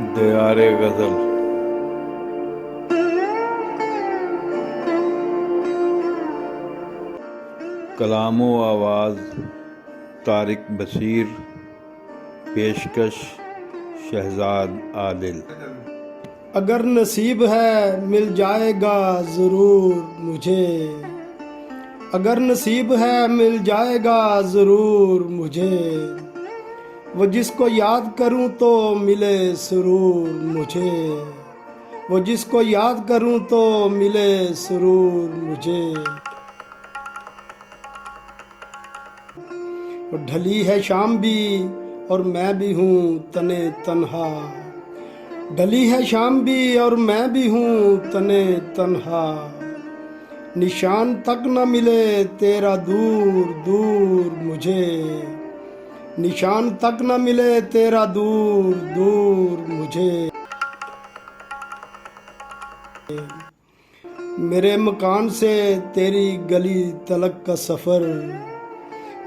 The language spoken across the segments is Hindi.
दियारे गज़ल। कलामो आवाज़ तारिक बशीर, पेशकश शहजाद आदिल। अगर नसीब है मिल जाएगा ज़रूर मुझे, अगर नसीब है मिल जाएगा ज़रूर मुझे, वो जिसको याद करूं तो मिले सुरूर मुझे, वो जिसको याद करूं तो मिले सुरूर मुझे। ढली है शाम भी और मैं भी हूँ तने तन्हा, ढली है शाम भी और मैं भी हूँ तने तन्हा, निशान तक न मिले तेरा दूर दूर मुझे, निशान तक न मिले तेरा दूर दूर मुझे। मेरे मकान से तेरी गली तलक का सफ़र,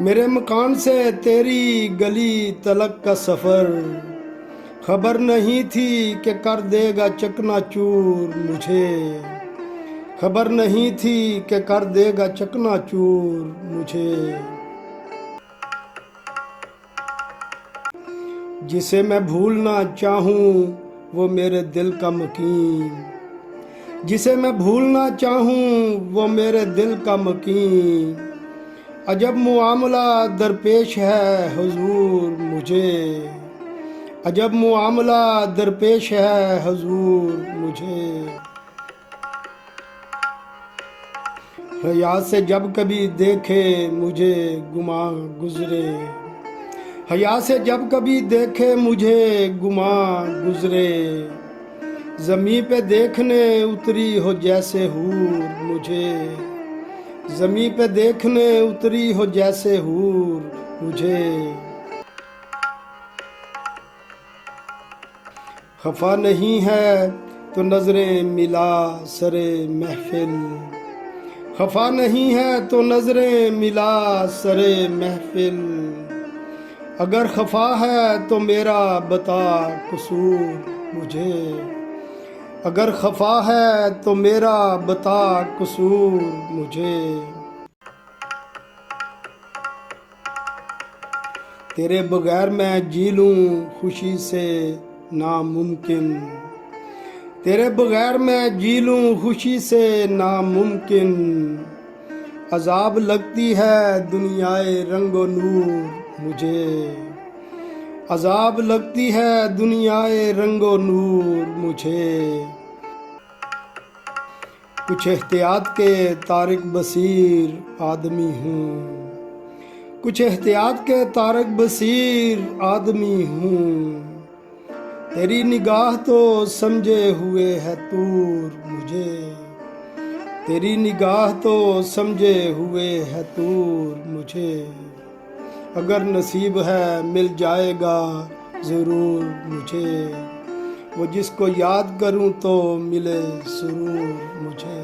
मेरे मकान से तेरी गली तलक का सफ़र, खबर नहीं थी कि कर देगा चकनाचूर मुझे, खबर नहीं थी कि कर देगा चकनाचूर मुझे। जिसे मैं भूलना चाहूँ वो मेरे दिल का मकीन, जिसे मैं भूलना चाहूँ वो मेरे दिल का मकीन, अजब मुआमला दरपेश है हुजूर मुझे, अजब मुआमला दरपेश है हुजूर मुझे। हया से जब कभी देखे मुझे गुमा गुजरे, हया से जब कभी देखे मुझे गुमा गुजरे, ज़मीं पे देखने उतरी हो जैसे हूर मुझे, ज़मीं पे देखने उतरी हो जैसे हूर मुझे। खफा नहीं है तो नजरें मिला सरे महफिल, खफा नहीं है तो नजरें मिला सरे महफिल, अगर खफा है तो मेरा बता कसूर मुझे, अगर खफा है तो मेरा बता कसूर मुझे। तेरे बगैर मैं जी लूं खुशी से नामुमकिन, तेरे बगैर मैं जी लूं खुशी से नामुमकिन, अजाब लगती है दुनियाए रंगो नूर मुझे, अजाब लगती है दुनियाए रंगो नूर मुझे। कुछ एहतियात के तारिक बसीर आदमी हूँ, कुछ एहतियात के तारिक बसीर आदमी हूँ, तेरी निगाह तो समझे हुए है दूर मुझे, तेरी निगाह तो समझे हुए है दूर मुझे। अगर नसीब है मिल जाएगा ज़रूर मुझे, वो जिसको याद करूं तो मिले सुरूर मुझे।